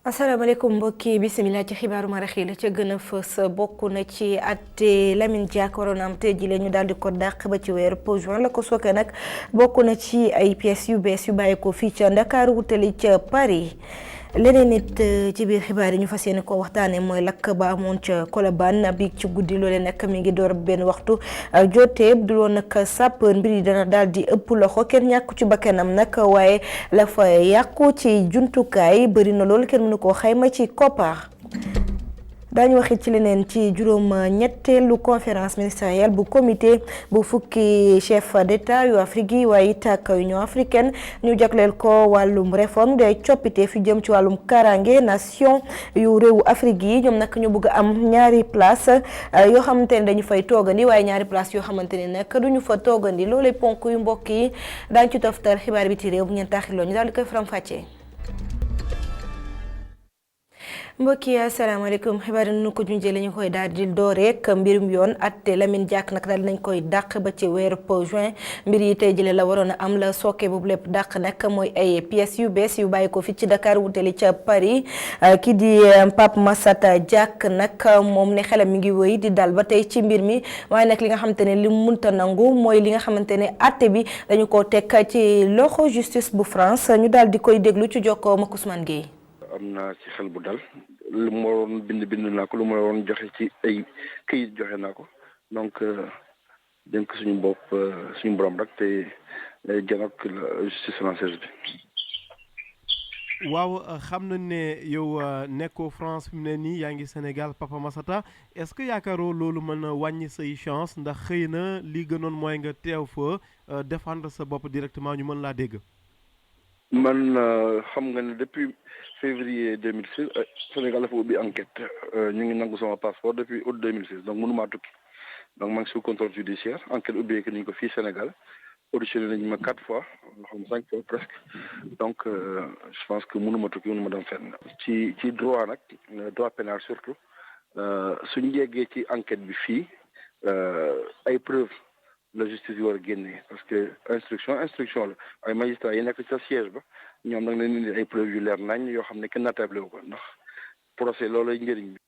asalaamaaleykum mbokki bisimilah ci xibaaru maraxi la ca gën a fës bokk na ci atte Lamine Diack waroon am tey jii ñu daal di ko dàq ba ci weeru juin la ko sooke nag bokk na ci ay pièces yu bees yu bàyyi ko fii ca Ndakaaru wutali ca Paris. leneen nit ci biir xibaar yi ñu fas yéene ko waxtaanee mooy lakk ba amoon ca Colobane bi ci guddi loole nag mi ngi door benn waxtu jotee du loon nag sapeur mbir yi dana daal di ëpp loxo kenn ñàkku ci bakkanam nag waaye la fa yàqu ci jumtukaay bëri na loolu kenn mënu koo xayma ci koppar. daañu waxit ci leneen ci juróom ñetteelu conférence ministérielle bu comité bu fukki chef d'état yu Afrique yi waaye it ak Union africaine ñu jagleel ko wàllum réforme de coppite fi jëm ci wàllum karange nation yu réewu Afrique yi ñoom nag ñu bëgg am ñaari place yoo xamante ne dañu fay toogandi waaye ñaari place yoo xamante ne nag duñu fa toogandi loolay ponk yu mbokk yi daañu ci toftal xibaar bi ci réew bu ngeen taaxiloo ñu daal di koy faram-fàccee. mbokk yi asalaamaaleykum xibaar yi nu ko junjee la ñu koy daal di door rek mbirum yoon atte Lamine Diack nag daal nañ koy dàq ba ci weeru juin mbir yi tey jëlee la waroon a am la sooke boobu lépp dàq nag mooy ay pièces yu bees yu bàyyi ko fi ci Dakar wutali ca Paris ki di Pape Massata Diack nag moom ne xelam mi ngi wéy di dal ba tey ci mbir mi waaye nag li nga xamante ne li munta nangu mooy li nga xamante ne atte bi dañu ko teg ci loxo justice bu France ñu daal di koy déglu ci jokkoo ak Ousmane Gueye. am naa ci xel bu dal lu ma waroon bind naa ko lu ma waroon joxe ci ay këyit joxe naa ko donc dénk suñu bopp suñu borom rek te janook la justice française bi. waaw xam nañ ne yow nekkoo France fi mu ne nii yaa ngi Sénégal Papa Massata est-ce que yaakaaroo loolu mën a wàññi say chance ndax xëy na li gënoon mooy nga teew fa défendre sa bopp directement ñu mën laa dégg. man xam nga ne depuis février 2006 Sénégal dafa ubbi enquête ñu ngi nangu sama passeport depuis août 2006 donc mënumaa tukki donc maa ngi sous contrôle judiciaire enquête ubbi nañu ko fii Sénégal auditionné nañu ma 4 fois xam 5 fois presque donc je pense que mënuma tukki mënuma dem fenn. ci droit nag droit pénal surtout suñu yeggee ci enquête bi fii ay preuves la justice yi war a génnee parce que instruction la ay magistrats yi nekk ci sa siège ba ñoom nag leen indi ay preuves yu leer nañ yoo xam ne kenn naatable wu ko ndax procès loolay njëriñ bi.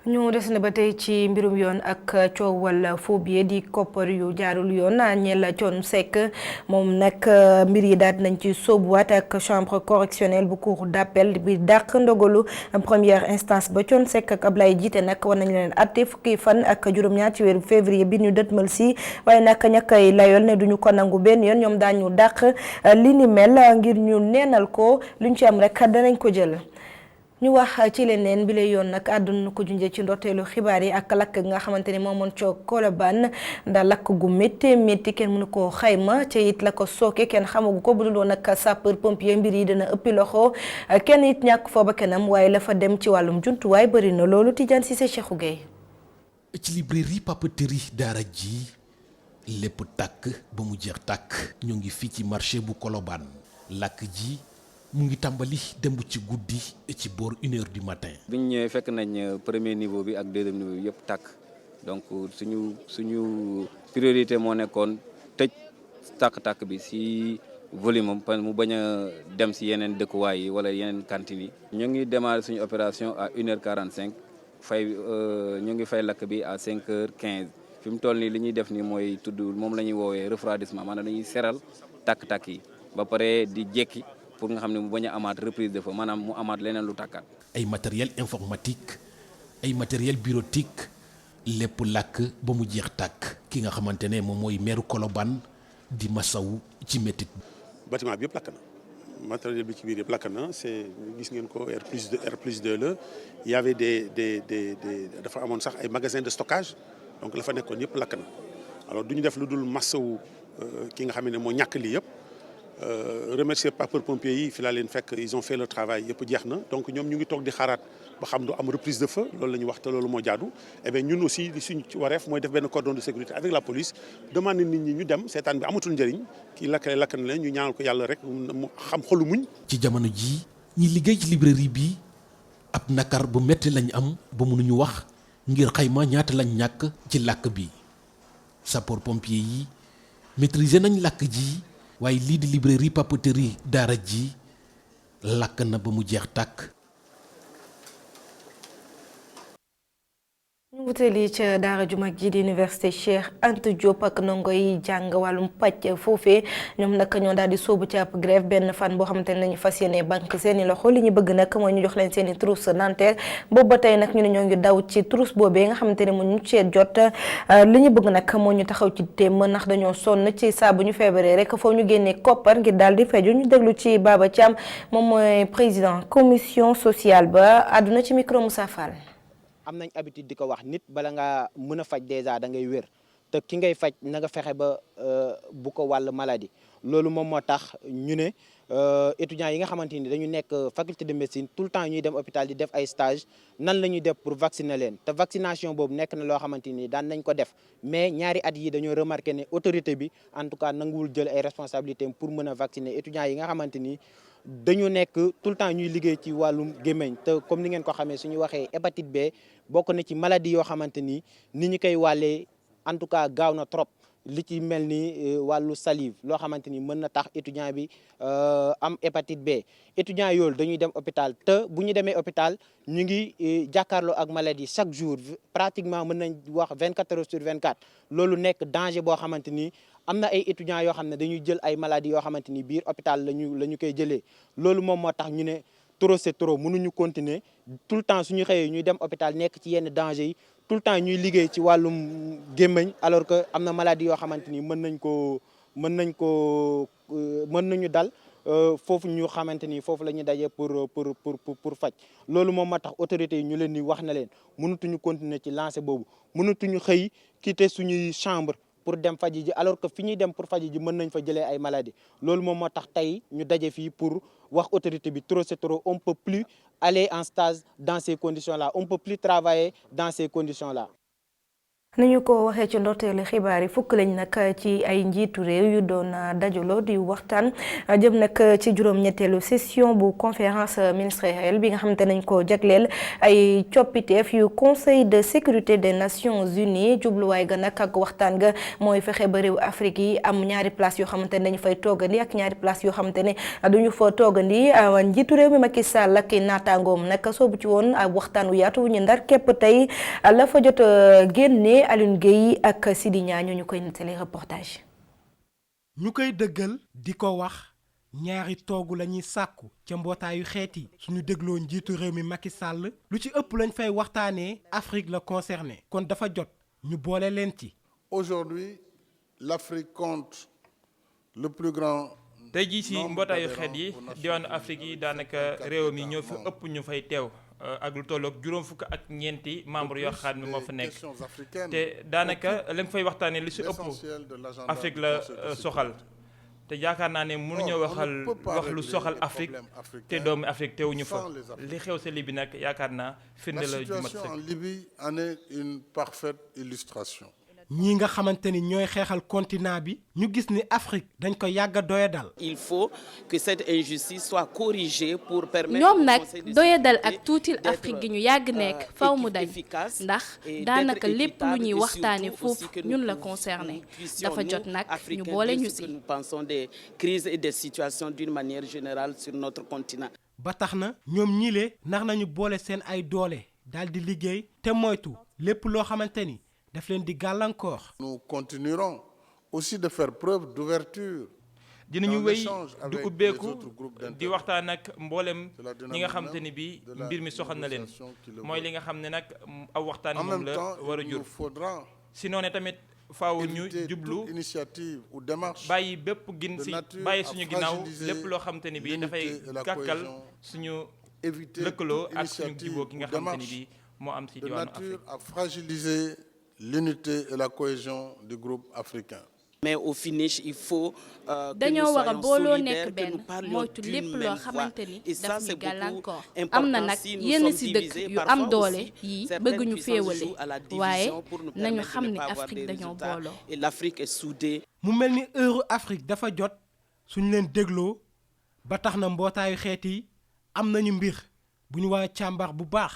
ñu des na ba tey ci mbirum yoon ak coowal phobie di koppar yu jaarul yoon ñeel Thione Seck moom nag mbir yi daal nañ ci sóobuwaat ak chambre correctionnelle bu cour d'appel bi dàq ndogalu première instance ba Thione Seck ak Ablaye Jiite nag war nañ leen atte fukki fan ak juróom-ñaar ci weeru février bi ñu dëtmal si waaye nag ñakkay layool ne duñu ko nangu benn yoon ñoom daañu dàq li ni mel ngir ñu neenal ko luñ ci am rek danañ ko jël. ñu wax ci leneen bi lay yoon nag àdduna ko junjee ci ndorteelu xibaar yi ak lakk nga xamante ne moomoon ca Colobane ndax lakk gu métti kenn mënu koo xayma ca it la ko sooke kenn xamagu ko bu dul woon nag sapeur pompier mbir yi dina ëppi loxo kenn it ñàkk foo ba kenam waaye la fa dem ci wàllum jumtuwaay bëri na loolu Tidiane Cissé Cheikhou Gueye. ci librairie papeterie daara ji lépp tàkk ba mu jeex tàkk ñu ngi fii ci marché bu Colobane lakk ji mu ngi tàmbali demb ci guddi ci boor 1h du matin. bi ñu ñëwee fekk nañ premier niveau bi ak deuxième niveau bi yëpp tàkk donc suñu priorité moo nekkoon tëj tàkk-tàkk bi si volume am mu bañ a dem si yeneen dëkkuwaay yi wala yeneen cantines yi. ñu ngi démarrer suñu opération à 1h45 ñu ngi fay lakk bi à 5h15 fi mu toll nii li ñuy def nii mooy tudd moom la ñuy woowee refroidissement maanaam dañuy seral tàkk-tàkk yi ba pare di jekki. pour nga xam ne mu bañ a amaat reprise de feu maanaam mu amaat leneen lu tàkkaat. ay matériel informatique ay matériel bureautique lépp làkk ba mu jeex tàkk ki nga xamante ne moom mooy meeru Colobane di masawu ci métit. bâtiment bi yëpp lakk na matériel bi ci biir yëpp lakk na c'est gis ngeen ko R+2 la y avait dafa amoon sax ay magasin de stockage donc la fa nekkoon yëpp lakk na alors du ñu def lu dul masawu ki nga xam ne moo ñàkk lii yëpp. remercier sapeurs pompiers yi fi laa leen fekk ils ont fait le travail yëpp jeex na donc ñoom ñu ngi toog di xaaraat ba xam du am reprise de feu loolu la ñu wax te loolu moo jaadu et bien ñun aussi li suñ wareef mooy def benn cordon de sécurité avec la police demande nit ñi ñu dem seetaan bi amatul njëriñ kii lakk na leen ñu ñaanal ko yàlla rek mu xam xolu muñ. ci jamono jii ñi liggéey ci librairie bi ab nakar bu metti lañ am ba mënuñu wax ngir xayma ñaata lañ ñàkk ci làkk bi sapeurs pompiers yi maîtriser nañ làkk ji. waaye lii di librairie papeterie daara ji lakk na ba mu jeex tàkk wutali ca daara ju mag ji di université Cheikh Anta Diop ak ndongo yi jàng wàllum pàcc foofee ñoom nag ñoo daal di sóobu ci ab grève benn fan boo xamante ne nañu fas yéene banque seeni loxo li ñu bëgg nag mooy ñu jox leen seeni trousse dentaire boobu ba tey nag ñu ne ñoo ngi daw ci trousse boobee nga xamante ne mu ñu cee jot li ñu bëgg nag moo ñu taxaw ci téem ndax dañoo sonn ci saa bu ñu feebaree rek foofu ñu génnee koppar ngir daal di feju ñu déglu ci Baba Thiam moom mooy président commission sociale ba àdduna ci micro Moussa Fall. am nañ habitude di ko wax nit bala nga mën a faj déjà da ngay wér te ki ngay faj na nga fexe ba bu ko wàll maladie loolu moom moo tax ñu ne étudiants yi nga xamante ni dañu nekk faculté de médecine tout le temps ñuy dem hôpital di def ay stage nan la ñuy def pour vacciner leen te vaccination boobu nekk na loo xamante ni daan nañ ko def mais ñaari at yi dañoo remarqué ne autorité bi en tout cas nanguwul jël ay responsabilités pour mën a vacciner étudiants yi nga xamante ni dañu nekk tout le temps ñuy liggéey ci wàllum gémmiñ te comme ni ngeen ko xamee suñu waxee hépatite B bokk na ci maladie yoo xamante ni ñi koy wàllee en tout cas gaaw na trop li ci mel ni wàllu salive loo xamante ni mën na tax étudiant bi am hépatite B étudiant yooyu dañuy dem hôpital te bu ñu demee hôpital ñu ngi jàkkaarloo ak maladie chaque jour pratiquement mën nañ wax 24 heures sur 24 loolu nekk danger boo xamante ni am na ay étudiants yoo xam ne dañuy jël ay maladies yoo xamante ni biir hôpital la ñu koy jëlee loolu moom moo tax ñu ne trop c'est trop mënuñu continuer tout le temps suñu xëyee ñuy dem hôpital nekk ci yenn danger yi tout le temps ñuy liggéey ci wàllum gémmiñ alors que am na maladie yoo xamante ni mën nañu dal foofu ñu xamante ni foofu la ñuy dajee pour faj loolu moom moo tax autorités yi ñu leen di wax na leen mënatuñu continuer ci lancé boobu mënatuñu xëy quitter suñuy chambre pour dem faji ji alors que fi ñuy dem pour faji ji mën nañ fa jëlee ay maladies loolu moom moo tax tey ñu daje fii pour wax autorité bi trop c'est trop on peut plus aller en stage dans ces conditions là on peut plus travailler dans ces conditions là. ni ñu ko waxee ci ndorteelu xibaar yi fukk lañ nag ci ay njiitu réew yu doon dajaloo di waxtaan jëm nag ci juróom-ñetteelu session bu conférence ministérielle bi nga xamante nañ ko jagleel ay coppiteef yu conseil de sécurité des nations unies jubluwaay ga nag ak waxtaan ga mooy fexe ba réew Afrique yi am ñaari place yoo xamante ne dañu fay toogandi ak ñaari place yoo xamante ne duñu fa toogandi njiitu réew mi Macky Sall ak naataangoom nag soobu ci woon waxtaan wu yaatu ñu ndar képp tey la fa jot génne Alioune Gueye ak Sidi Niang ñu koy nettali reportage. ñu koy dëggal di ko wax ñaari toogu la ñuy sàkku ca mbootaayu xeet yi suñu dégloo njiitu réew mi Macky Sall lu ci ëpp lañ fay waxtaanee Afrique la concerné kon dafa jot ñu boole leen ci. Aujourd'hui, l'Afrique compte le plus grand. tey jii ci mbootaayu xeet yi diwaanu Afrique yi daanaka réew mi ñoo fi ëpp ñu fay teew. ak lu tolloog juróom fukk ak ñeenti membre yoo xam ne moo fa nekk te daanaka la nga fay waxtaanee li si ëpp Afrique la soxal te yaakaar naa ne mënuñoo wax lu soxal Afrique te doomu Afrique teewuñu fa li xew sa Libye nag yaakaar naa firnde la ju mat sëkk. La situation en Libye en est une parfaite illustration. ñii nga xamante ni ñooy xeexal continent bi ñu gis ni Afrique dañ ko yàgg a doyadal. Il faut que cette injustice soit corrigée pour permettre. ñoom nag doyadal ak tuutil Afrique gi ñu yàgg nekk faw mu dañ ndax daanaka lépp lu ñuy waxtaane foofu ñun la concerné dafa jot nag ñu boole ñu si. Nous pensons des crises et des situations d'une manière générale sur notre continent. ba tax na ñoom ñile nar nañu boole seen ay doole daal di liggéey te moytu lépp loo xamante ni. daf leen di gàllankoor. Nous continuerons aussi de faire preuve d'ouverture. dinañu wéy di ubbeeku di waxtaan ak mboolem ñi nga xamante ni bii mbir mi soxal na leen mooy li nga xam ne nag aw waxtaan moom la war a jur. si noonu tamit faaw ñu jublu bàyyi bépp bàyyi suñu ginnaaw lépp loo xamante ni bii dafay gàkkal suñu lëkkaloo ak suñu jiboo gi nga xamante ni bii moo am si diwaanu Afrique. L'unité et la cohésion du groupe africain. Mais au finish, il faut dañoo war a booloo nekk benn moytu lépp loo xamante ni daf ñu gàllankoor am na nag yenn ci dëkk yu am doole yi bëgg ñu féewale waaye nañu xam ne Afrique dañoo booloo. Et l'Afrique est soudée. mu mel ni heure Afrique dafa jot suñu leen dégloo ba tax na mbootaayu xeet yi am nañu mbir bu ñu war a càmbar bu baax.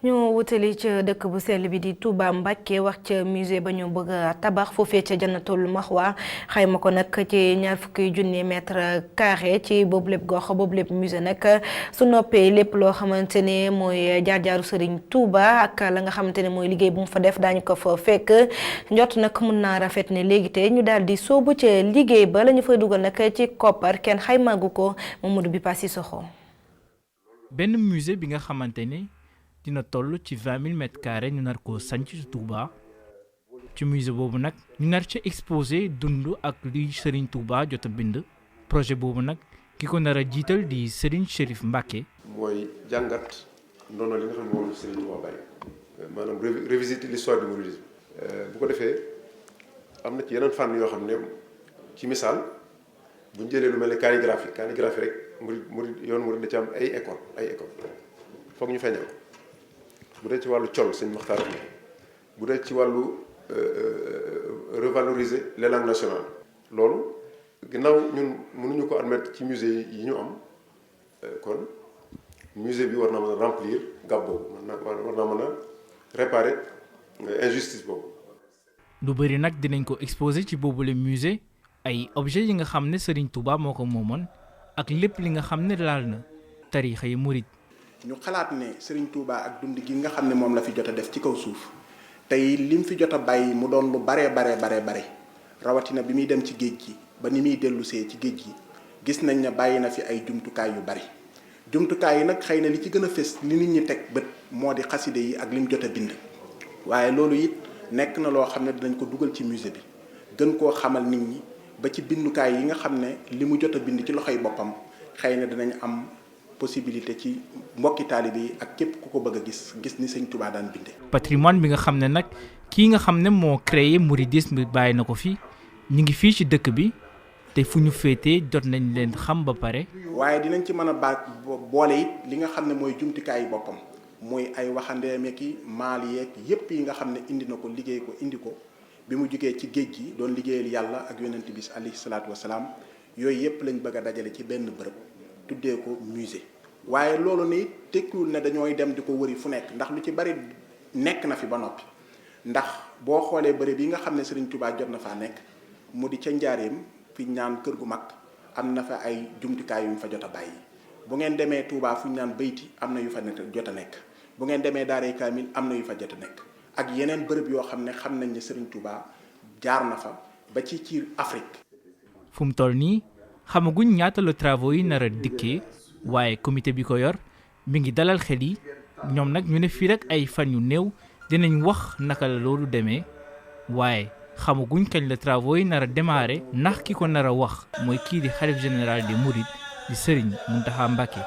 ñu wutali ca dëkk bu sell bi di Touba Mbacké wax ca musée ba ñu bëgg a tabax foofee ca Jannatul Maxwa xayma ko nag ci 20 junni mètre carré ci boobu lépp gox boobu lépp musée nag su noppee lépp loo xamante ne mooy jaar-jaaru Serigne Touba ak la nga xamante ne mooy liggéey bu mu fa def daañu ko fa fekk njot nag mun naa rafet ne léegi te ñu daal di sóobu ca liggéey ba la ñu fay dugal nag ci koppar kenn xaymaagu ko Mamadou bi Passi Soxo. benn musée bi nga xamante ne dina toll ci 20 000 mètres carrés ñu nar koo sanc ci Touba ci musée boobu nag ñu nar ci exposé dund ak li Serigne Touba jot a bind projet boobu nag ki ko nar a jiital di Serigne Chérif Mbacké. mooy jàngat ndono li nga xam ne moom la Serigne Touba bàyyi maanaam revisiter l'histoire du mouridisme bu ko defee am na ci yeneen fànn yoo xam ne ci misaal bu ñu jëlee lu mel ne calligraphie rek yoon murid da ci am ay école foog ñu feeñal bu dee ci wàllu col sëñ Maxtaar bu dee ci wàllu revaloriser les langues nationales loolu ginnaaw ñun mënuñu ko admettre ci musée yi ñu am kon musée bi war na mën a remplir gap boobu war na mën a réparer injustice boobu. lu bëri nag dinañ ko exposer ci boobule musée ay objets yi nga xam ne Serigne Touba moo ko moomoon ak lépp li nga xam ne laal na tariixa yi murid. ñu xalaat ne Serigne Touba ak dund gi nga xam ne moom la fi jot a def ci kaw suuf tey lim fi jot a bàyyi mu doon lu bare rawatina bi muy dem ci géej gi ba ni muy dellusee ci géej gi gis nañ ne bàyyi na fi ay jumtukaay yu bari jumtukaay yi nag xëy na li ci gën a fës li nit ñi teg bët moo di xaside yi ak lim jot a bind waaye loolu it nekk na loo xam ne dinañ ko dugal ci musée bi gën koo xamal nit ñi ba ci bindukaay yi nga xam ne li mu jot a bind ci loxoy boppam xëy na dinañ am possibilité ci mbokki taalibe yi ak képp ku ko bëgg a gis ni Sëñ Touba daan binde patrimoine bi nga xam ne nag kii nga xam ne moo créé mouridisme bàyyi na ko fi ñu ngi fii ci dëkk bi te fu ñu féetee jot nañ leen xam ba pare. waaye dinañ ci mën a boole it li nga xam ne mooy jumtukaay yi boppam muy ay waxandeeme ki maal yeeg yépp yi nga xam ne indi na ko liggéey ko indi ko bi mu jugee ci géej gi doon liggéeyal yàlla ak yonent bi alayhi salaatu wasalaam yooyu yépp lañ bëgg a dajale ci benn bërëb tuddee ko musée. waaye loolu ni tekkiwul ne dañooy dem di ko wëri fu nekk ndax lu ci bari nekk na fi ba noppi ndax boo xoolee bërëb yi nga xam ne Serigne Touba jot na faa nekk mu di ca njaareem fi ñu naan kër gu mag am na fa ay jumtukaay yu mu fa jot a bàyyi bu ngeen demee Touba fu ñu naan bayti am na yu fa jot a nekk bu ngeen demee Daaray Kaamil am na yu fa jot a nekk ak yeneen bërëb yoo xam ne xam nañ ne Serigne Touba jaar na fa ba ci Afrique. fu mu toll nii xamaguñ ñaata la travaux yi nar a dikkee waaye comité bi ko yor mi ngi dalal xel yi ñoom nag ñu ne fii rek ay fan yu néew dinañ wax naka la loolu demee waaye xamaguñ kañ la travaux yi nar a démarrer ndax ki ko nar a wax mooy kii di xalif général des Mourides di Serigne Mountakha Mbacké.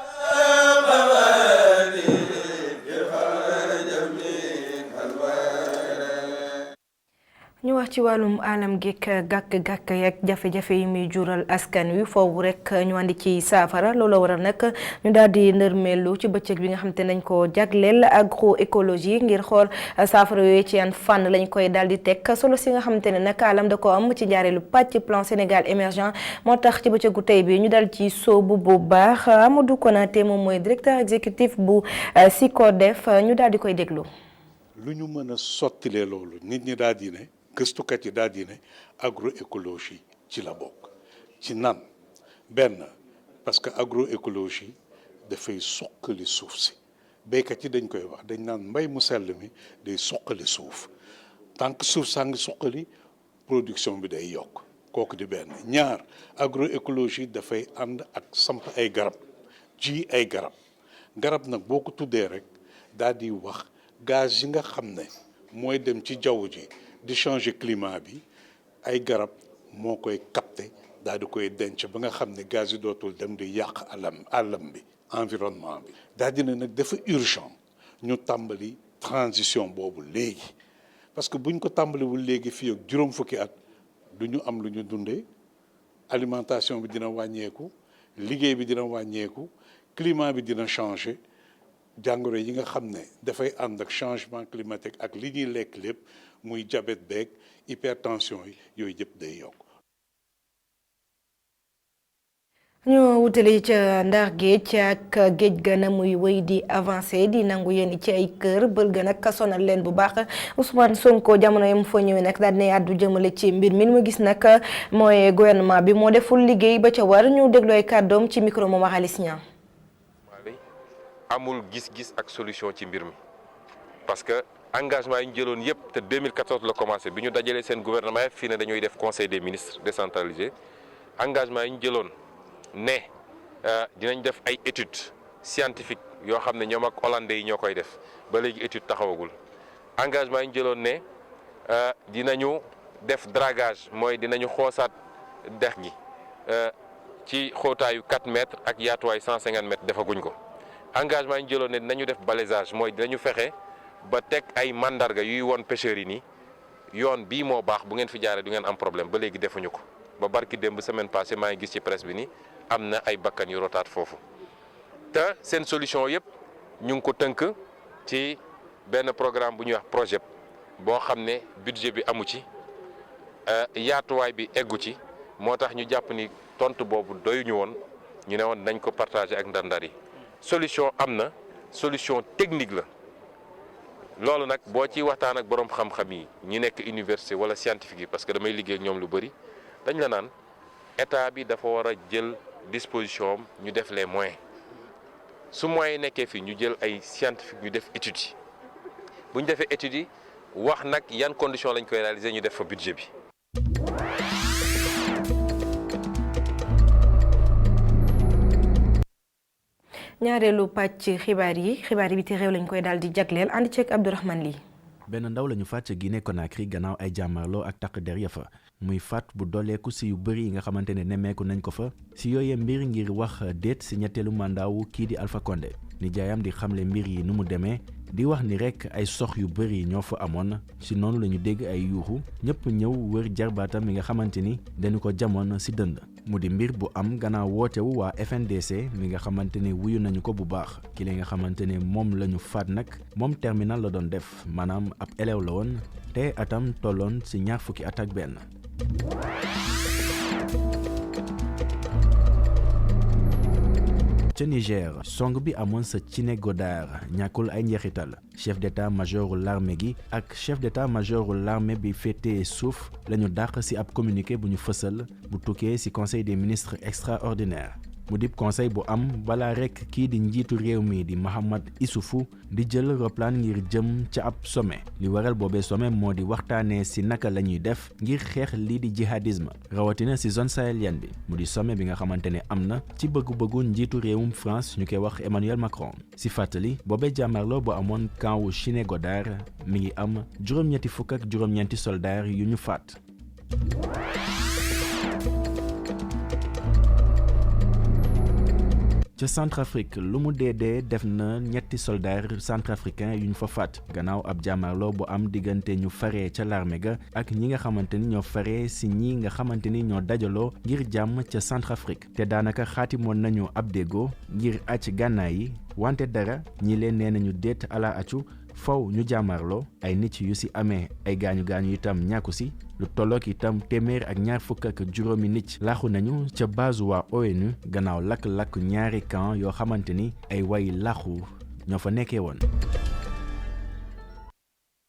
ñu wax ci wàllum alam geek gàkk-gàkk yak jafe-jafe yi muy jural askan wi foofu rek ñu andi ci saafara loolu waral nag ñu daal di ndërmeelu ci bëccëg bi nga xam te nañ ko jagleel agroécologie ngir xool saafara yooyu ci yan fànn lañ koy daal di teg solo si nga xam te ne nag alam da ko am ci njaareelu pàcc plan Sénégal émergent moo tax ci bëccëgu tey bi ñu daal ci soobu bu baax Amadou Konaté moom mooy directeur exécutif bu SICODEF ñu daal di koy déglu. lu ñu mën a sottilee loolu nit ñi daal di ne gëstukat yi daal di ne agroécologie ci la bokk ci nan benn parce que agroécologie dafay suqali suuf si béykat yi dañ koy wax dañ naan mbay mu sell mi day suqali suuf tant que suuf saa ngi suqali production bi day yokk kooku di benn ñaar agroécologie dafay ànd ak samp ay garab ji ay garab nag boo ko tuddee rek daal di wax gaz yi nga xam ne mooy dem ci jaww ji di changer climat bi ay garab moo koy capter daal di koy denc ba nga xam ne gaz yi dootul dem di yàq àllam bi environnement bi. daal di ne nag dafa urgent ñu tàmbali transition boobu léegi parce que buñ ko tàmbaliwul léegi fii ak juróom fukki at du ñu am lu ñu dundee alimentation bi dina wàññeeku liggéey bi dina wàññeeku climat bi dina changer. jàngoro yi nga xam ne dafay ànd ak changement climatique ak li ñuy lekk lépp muy diabète beeg hypertension yi yooyu yëpp day yokk. ñoo wutali ca Ndar géej ak géej ga na muy wéy di avancé di nangu yéen ci ay kër bël ga nag sonal leen bu baax Ousmane Sonko jamono yam fa ñëwee nag daal ne àddu jëmale ci mbir mi ma gis nag mooy gouvernement bi moo deful liggéey ba ca war ñu déglu ay kàddoom ci micro moom Alice Niang. amul gis-gis ak solution ci mbir mi parce que engagement yi ñu jëloon yëpp te 2014 la commencé bi ñu dajalee seen gouvernement yi fii ne dañuy def conseil des ministres décentralisé engagement yi ñu jëloon ne dinañ def ay études scientifiques yoo xam ne ñoom ak hollandais yi ñoo koy def ba léegi étude taxawagul engagement yi ñu jëloon ne dinañu def dragage mooy dinañu xoosaat dex gi ci xóotaayu 4 mètres ak yaatuwaay 150 mètres defaguñ ko engagement yi ñu jëloon ne dinañu def balisage mooy dinañu fexe ba teg ay mandarga yuy woon pêcheurs yi nii yoon bii moo baax bu ngeen fi jaaree du ngeen am problème ba léegi defuñu ko ba barki démb semaine passée maa ngi gis ci presse bi ni am na ay bakkan yu rotaat foofu te seen solution yëpp ñu ngi ko tënk ci benn programme bu ñuy wax projet boo xam ne budget bi amu ci yaatuwaay bi eggu ci moo tax ñu jàpp ni tontu boobu doyuñu woon ñu ne woon nañ ko partager ak ndar-ndar yi solution am na solution technique la loolu nag boo ci waxtaan ak borom xam-xam yi ñi nekk université wala scientifique yi parce que damay liggéey ak ñoom lu bëri dañ la naan état bi dafa war a jël disposition am ñu def les moyens su moyens yi nekkee fii ñu jël ay scientifique ñu def études yi bu ñu defee études yi wax nag yan conditions lañ koy réaliser ñu def fa budget bi. ñaareelu pàcc xibaar yi bi te réew lañ koy daal di jagleel ànd ceeg Abdourahmane Ly. benn ndaw lañu faat ca Guinée Conakry gannaaw ay jàmmarloo ak takk der ya fa muy faat bu dooleeku si yu bëri yi nga xamante ne nemmeeku nañ ko fa si yooyee mbir ngir wax déet si ñetteelu mandaawu kii di Alpha Condé nijaayam di xamle mbir yi nu mu demee di wax ni rek ay sox yu bëri ñoo fa amoon si noonu la ñu dégg ay yuuxu ñëpp ñëw wër jarbaatam mi nga xamante ni dañu ko jamoon si dënd mu di mbir bu am gannaaw wootewu waa FNDC mi nga xamante ne wuyu nañu ko bu baax ki li nga xamante ne moom la ñu faat nag moom terminal la doon def maanaam ab élève la woon te atam tolloon si ñaar fukki at ak benn. ca Niger song bi amoon sa Ciné Godard ñàkkul ay njeexital chef d'état-major l'armée gi ak chef d'état-major l'armée bi féetee suuf la ñu dàq ci ab communiqué bu ñu fësal bu tukkee ci conseil des ministres extraordinaire mu dib conseil bu am balaa rekk kii di njiitu réew mi di Mahamad Issoufou di jël roplaan ngir jëm ca ab sommet li waral boobee sommet moo di waxtaanee ci naka la ñuy def ngir xeex lii di jihadisme rawatina ci zone sahélienne bi mu di sommet bi nga xamante ne am na ci bëggu-bëggu njiitu réewum France ñu koy wax Emmanuel Macron ci fàttali boobee jàmmarloo bu amoon camp wu Ciné Godard mi ngi am juróom-ñetti fukk ak juróom-ñeenti soldats yu ñu faat. ca Centrafrique lu mu dee def na ñetti soldats centrafricains yu ñu fa faat gannaaw ab jàmmarloo bu am diggante ñu faree ca l'armée ga ak ñi nga xamante ni ñoo faree si ñi nga xamante ni ñoo dajaloo ngir jàmm ca Centrafrique te daanaka xaatimoon nañu ab déggoo ngir acc gànnaay yi wante dara ñi leen nee nañu déet ala accu faw ñu jàmmarloo ay nit yu si amee ay gaañu-gaañu itam ñàkku si lu tollook itam téeméer ak ñaar fukk ak juróomi nit laaxu nañu ca base waa ONU gannaaw lakk-lakk ñaari camp yoo xamante ni ay way laaxu ñoo fa nekkee woon